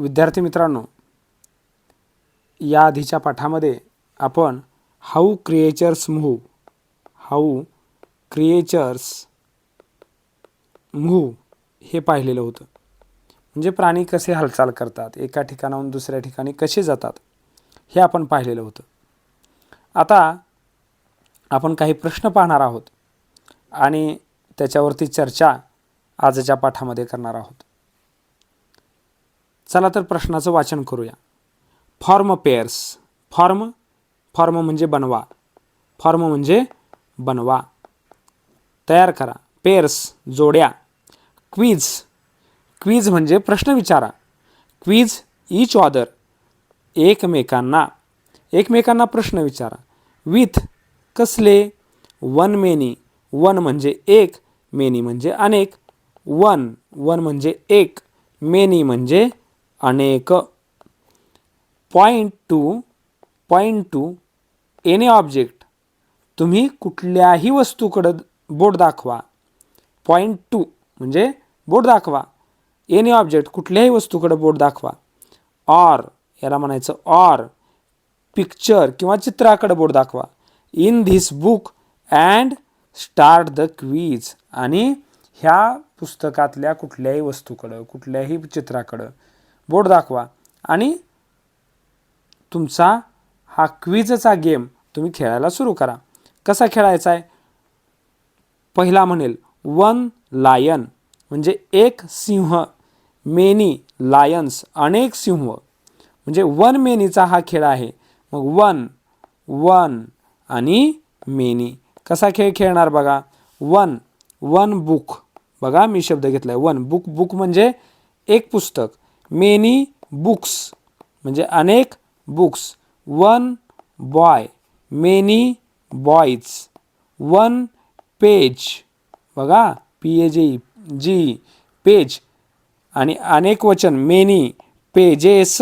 विद्यार्थी मित्रांनो, या आधीच्या पाठामध्ये आपण हाऊ क्रिएचर्स मूव्ह हे पाहिलेलं होतं. म्हणजे प्राणी कसे हालचाल करतात, एका ठिकाणाहून दुसऱ्या ठिकाणी कसे जातात हे आपण पाहिलेलं होतं. आता आपण काही प्रश्न पाहणार आहोत आणि त्याच्यावरती चर्चा आजच्या पाठामध्ये करणार आहोत. चला तर प्रश्नाचं वाचन करूया. Form pairs. फॉर्म म्हणजे बनवा. तयार करा. पेअर्स जोड्या. क्विज म्हणजे प्रश्न विचारा. क्विज ईच अदर एकमेकांना प्रश्न विचारा. विथ कसले. वन म्हणजे एक, मेनी म्हणजे अनेक. वन म्हणजे एक, मेनी म्हणजे अनेक. Point two any object. तुम्ही कुठल्याही वस्तूकडे बोट दाखवा. पॉइंट टू म्हणजे बोट दाखवा. एनी ऑब्जेक्ट कुठल्याही वस्तूकडे बोट दाखवा. ऑर याला म्हणायचं ऑर. पिक्चर किंवा चित्राकडे बोट दाखवा. In this book and start the quiz. आणि ह्या पुस्तकातल्या कुठल्याही वस्तूकडं कुठल्याही चित्राकडं बोट दाखवा आणि तुमचा हा क्विजचा गेम तुम्ही खेळायला सुरू करा. कसा खेळायचा आहे. पहिला म्हणेल वन लायन म्हणजे एक सिंह. मेनी लायन्स अनेक सिंह. म्हणजे वन मेनीचा हा खेळ आहे. मग वन आणि मेनी कसा खेळ खेळणार बघा. One book. बघा मी शब्द घेतलाय वन. बुक म्हणजे एक पुस्तक. मेनी बुक्स म्हणजे अनेक books. One boy, many boys. One page बघा PAG पेज आणि अनेक वचन many pages.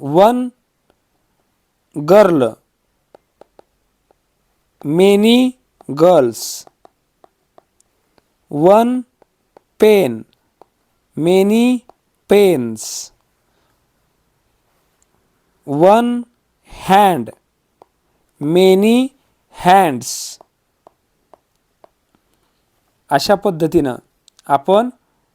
One girl, many girls. One pen, many pens. One hand, many hands. अशा पद्धतीनं आपण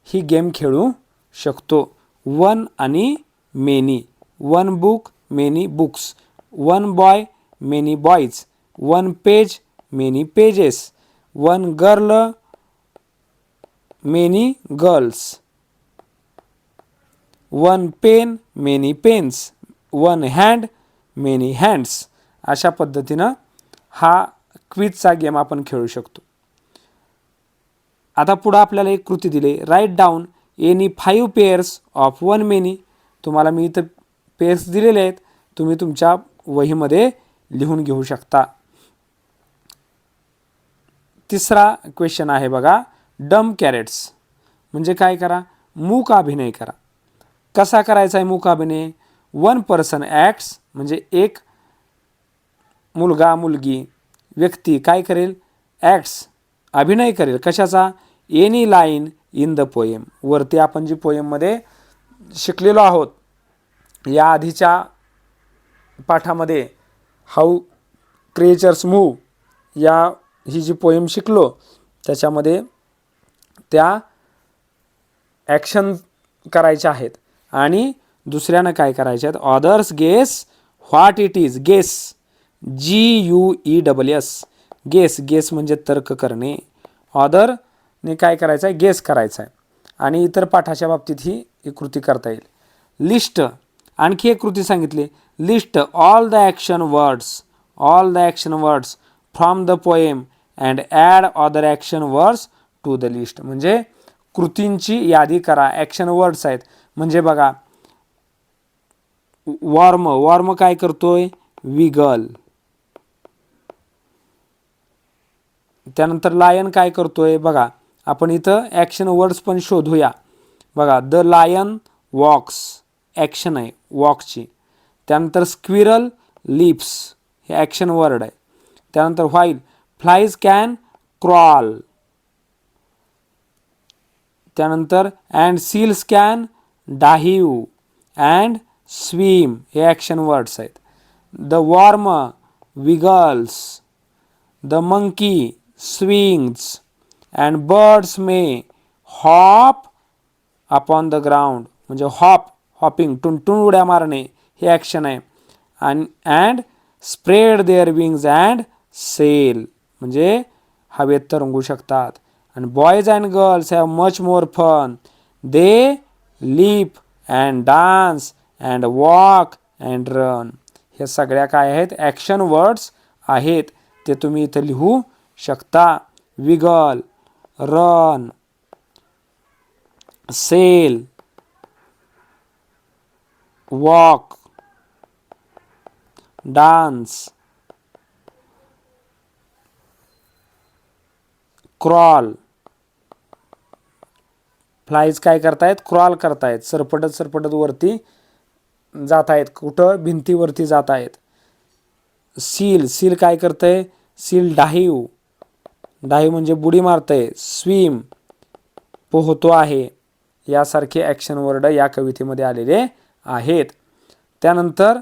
ही गेम खेळू शकतो. वन आणि many. One book, many books. One boy, many boys. One page, many pages. One girl, many girls. One pen, many pens. One hand, many hands. अशा पद्धतीनं हा क्विजचा गेम आपण खेळू शकतो. आता पुढं आपल्याला एक कृती दिली. Write down any 5 pairs of one many. तुम्हाला मी इथं पेअर्स दिलेले आहेत, तुम्ही तुमच्या वहीमध्ये लिहून घेऊ शकता. तिसरा क्वेश्चन आहे बघा. डम कॅरेट्स म्हणजे काय करा. मूक अभिनय करा. कसा करायचा आहे मूक अभिनय. वन पर्सन ॲक्ट्स म्हणजे एक मुलगा मुलगी व्यक्ती काय करेल. ॲक्ट्स अभिनय करेल. कशाचा. Any line in the poem. वरती आपण जी पोएममध्ये शिकलेलो आहोत या आधीच्या पाठामध्ये हाऊ क्रिएचर्स मूव्ह या ही जी पोएम शिकलो त्याच्यामध्ये त्या ॲक्शन करायच्या आहेत आणि दुसऱ्यानं काय करायचे आहेत. Others guess what it is. GUESS guess म्हणजे तर्क करणे. ऑदरने काय करायचं आहे. गेस करायचा आहे. आणि इतर पाठाच्या बाबतीत ही कृती करता येईल. लिस्ट आणखी एक कृती सांगितली. List all the action words from the poem and add other action words to the list. म्हणजे कृतींची यादी करा. ॲक्शन वर्ड्स आहेत म्हणजे बघा. वॉर्म काय करतोय. विगल. त्यानंतर लायन काय करतोय बघा. आपण इथं ॲक्शन वर्ड्स पण शोधूया. बघा द लायन वॉक्स ॲक्शन आहे वॉकची. त्यानंतर स्क्विरल लिप्स हे ॲक्शन वर्ड आहे. त्यानंतर व्हाईल फ्लाईज कॅन क्रॉल. त्यानंतर and seals can dive and swim हे ॲक्शन वर्ड्स आहेत. The worm wiggles, the monkey swings and birds may hop upon the ground म्हणजे हॉपिंग टुनटुन उड्या मारणे हे ॲक्शन आहे. And spread their wings and sail म्हणजे हवेत तरंगू शकतात. आणि boys and girls have much more fun, they leap and dance and walk and run. हे सगळ्या काय आहेत, ॲक्शन वर्ड्स आहेत. ते तुम्ही इथं लिहू शकता. Wiggle, run, sail, walk, dance, crawl. Flies काय करतायत, क्रॉल करतायत, सरपटत सरपटत वरती जात आहेत. कुठं, भिंतीवरती जात आहेत. सील, सील काय करतंय, सील डाहिव, डाहिव म्हणजे बुडी मारतंय. स्विम, पोहतो आहे. यासारखे ॲक्शन वर्ड या कवितेमध्ये आलेले आहेत. त्यानंतर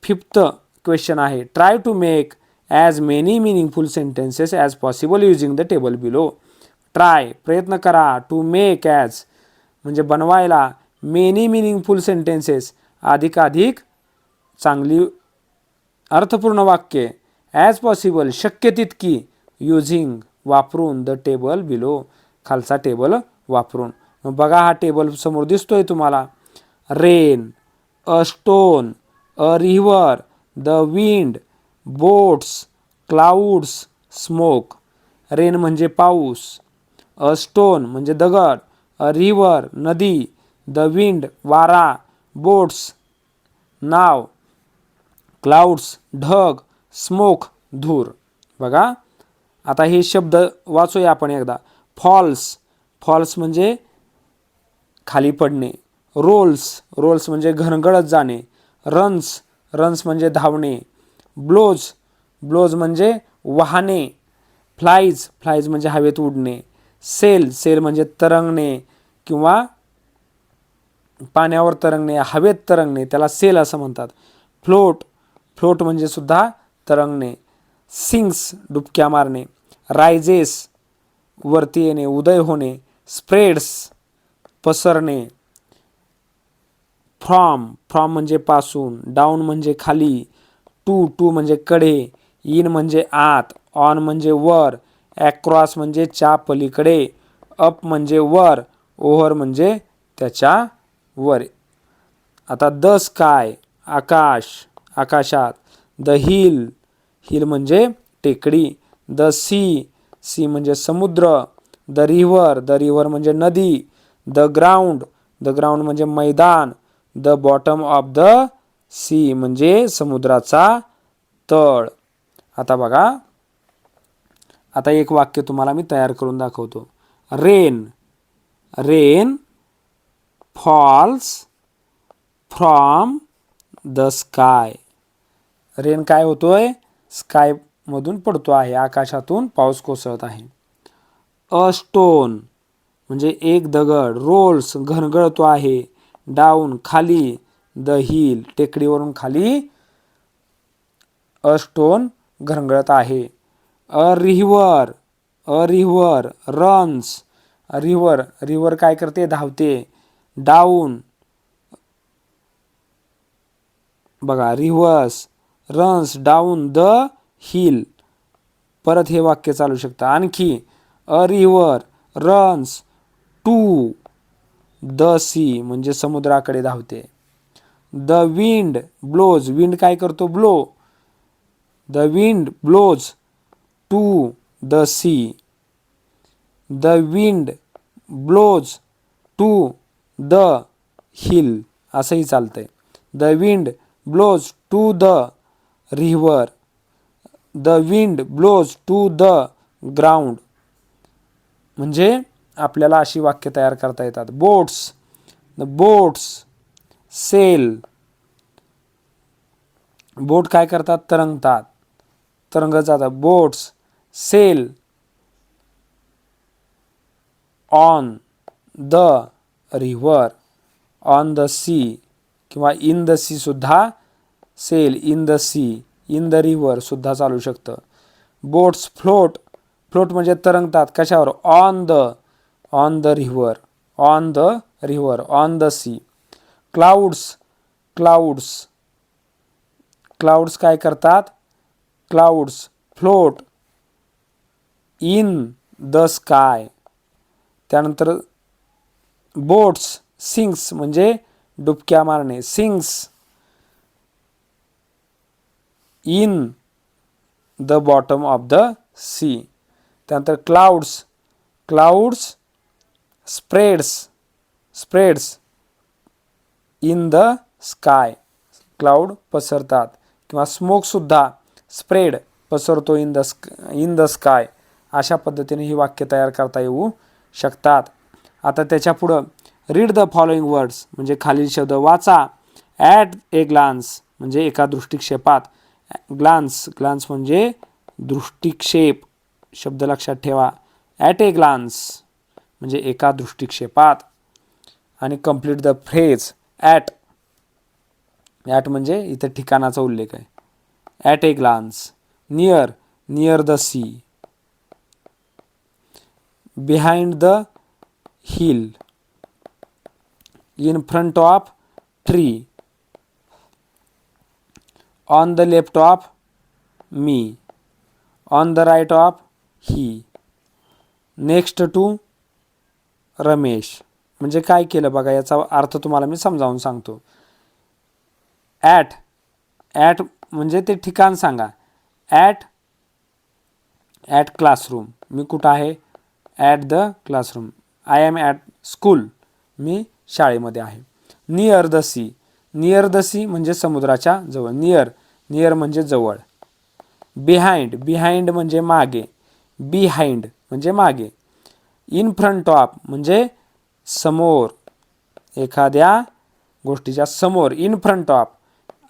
5th क्वेश्चन आहे, try to make as many meaningful sentences as possible using the table below. Try, प्रयत्न करा, टू मेक ॲज म्हणजे बनवायला, मेनी मिनिंगफुल सेंटेन्सेस अधिकाधिक चांगली अर्थपूर्ण वाक्ये, ॲज पॉसिबल शक्य तितकी, युझिंग वापरून, द टेबल बिलो खालचा टेबल वापरून. मग बघा हा टेबल समोर दिसतोय तुम्हाला. Rain, a stone, a river, the wind, boats, clouds, smoke. Rain म्हणजे पाऊस, अ स्टोन म्हणजे दगड, अ रिव्हर नदी, द विंड वारा, बोट्स नाव, क्लाउड्स ढग, स्मोक धूर. बघा आता हे शब्द वाचूया आपण एकदा. फॉल्स, फॉल्स म्हणजे खाली पडणे. रोल्स, रोल्स म्हणजे घनगळत जाणे. रन्स, रन्स म्हणजे धावणे. ब्लोज, ब्लोज म्हणजे वाहने. फ्लाईज, फ्लाईज म्हणजे हवेत उडणे. सेल, सेल म्हणजे तरंगणे किंवा पाण्यावर तरंगणे, हवेत तरंगणे, त्याला सेल असं म्हणतात. फ्लोट, फ्लोट म्हणजे सुद्धा तरंगणे. सिंक्स, डुबक्या मारणे. रायजेस, वरती येणे, उदय होणे. Spreads, Pasarne. फ्रॉम, फ्रॉम म्हणजे पासून. डाऊन म्हणजे खाली. टू, टू म्हणजे कडे. इन म्हणजे आत. ऑन म्हणजे वर. ॲक्रॉस म्हणजे च्या पलीकडे. अप म्हणजे वर. ओव्हर म्हणजे त्याच्या वर. आता द स्काय, आकाश, आकाशात. द हिल, हिल म्हणजे टेकडी. द सी, सी म्हणजे समुद्र. द रिव्हर, द रिव्हर म्हणजे नदी. द ग्राउंड, द ग्राउंड म्हणजे मैदान. The bottom of the sea म्हणजे समुद्राचा तळ. आता बघा, आता एक वाक्य तुम्हाला मी तयार करून दाखवतो. Rain, rain falls from the sky. Rain काय होतोय, स्काय मधून पडतो आहे, आकाशातून पाऊस कोसळत आहे. अ स्टोन म्हणजे एक दगड. रोल्स घनगळतो आहे. डाऊन खाली. द हिल टेकडीवरून खाली अ स्टोन घनगळत आहे. A river, a river runs, river, river काय करते, धावते. डाऊन बघा, rivers runs down the hill. परत हे वाक्य चालू शकतं आणखी. A river runs to the sea म्हणजे समुद्राकडे धावते. द विंड ब्लोज, विंड काय करतो, blow. The wind blows to the sea. The wind blows to the hill असंही चालतंय. The wind blows to the river. The wind blows to the ground. म्हणजे आपल्याला अशी वाक्य तयार करता येतात. Boats, the boats sail, boat काय करतात, तरंगतात, तरंगत जातात. Boats sail on the river, on the sea किंवा इन द सी सुद्धा, sail in the sea, in the river सुद्धा चालू शकतं. बोट्स फ्लोट, फ्लोट म्हणजे तरंगतात कशावर, on the river, on the river, on the sea. Clouds, clouds, clouds काय करतात, clouds float in the sky. त्यानंतर बोट्स सिंक्स म्हणजे डुबक्या मारणे, sinks in the bottom of the sea. त्यानंतर clouds, clouds spreads, spreads in the sky, cloud पसरतात. किंवा स्मोकसुद्धा स्प्रेड, पसरतो इन द स्काय. अशा पद्धतीने ही वाक्य तयार करता येऊ शकतात. आता त्याच्या पुढं रीड द फॉलोइंग वर्ड्स म्हणजे खालील शब्द वाचा. ॲट ए ग्लान्स म्हणजे एका दृष्टिक्षेपात, ग्लान्स, ग्लान्स म्हणजे दृष्टिक्षेप, शब्द लक्षात ठेवा. ॲट ए ग्लान्स म्हणजे एका दृष्टिक्षेपात. आणि complete the phrase. At, at म्हणजे इथं ठिकाणाचा उल्लेख आहे. At a glance. Near, near the sea. Behind the hill. In front of tree. On the left of me. On the right of he. Next to Ramesh. म्हणजे काय केलं बघा, याचा अर्थ तुम्हाला मी समजावून सांगतो. ॲट, ॲट म्हणजे ते ठिकाण सांगा. ॲट क्लासरूम, मी कुठं आहे, at the classroom. I am at school, मी शाळेमध्ये आहे. Near the sea, near the sea म्हणजे समुद्राच्या जवळ, नियर, नियर म्हणजे जवळ. बिहाइंड, बिहाइंड म्हणजे मागे, बिहाइंड म्हणजे मागे. इन फ्रंट ऑफ म्हणजे समोर, एखाद्या गोष्टीच्या समोर. इन फ्रंट ऑफ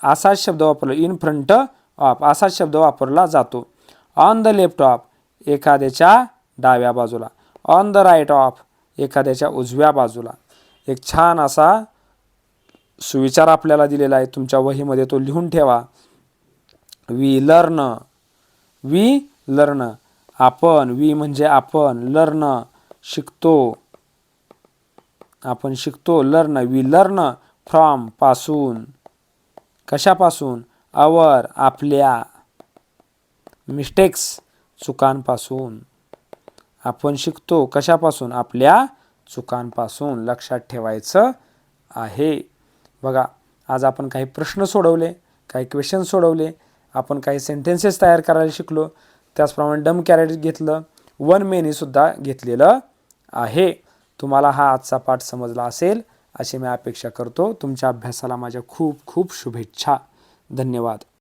असाच शब्द वापरला, इन फ्रंट ऑफ असाच शब्द वापरला जातो. ऑन द लेफ्ट ऑफ एखाद्याच्या डाव्या बाजूला. ऑन द राईट ऑफ एखाद्याच्या उजव्या बाजूला. एक छान असा सुविचार आपल्याला दिलेला आहे, तुमच्या वहीमध्ये तो लिहून ठेवा. वी लर्न, वी लर्न आपण, वी म्हणजे आपण, लर्न शिकतो, आपण शिकतो. लर्न, वी लर्न फ्रॉम पासून, कशापासून, आवर आपल्या, मिस्टेक्स चुकांपासून. आपण शिकतो कशापासून, आपल्या चुकांपासून. लक्षात ठेवायचं आहे. बघा, आज आपण काही प्रश्न सोडवले, काही क्वेश्चन सोडवले, आपण काही सेंटेन्सेस तयार करायला शिकलो. त्याचप्रमाणे डम कॅरेट घेतलं, वन मेनी सुद्धा घेतलेलं आहे. तुम्हाला हा आजचा पाठ समजला असेल अशी मी अपेक्षा करतो. तुमच्या अभ्यासाला माझ्या खूप खूप शुभेच्छा. धन्यवाद.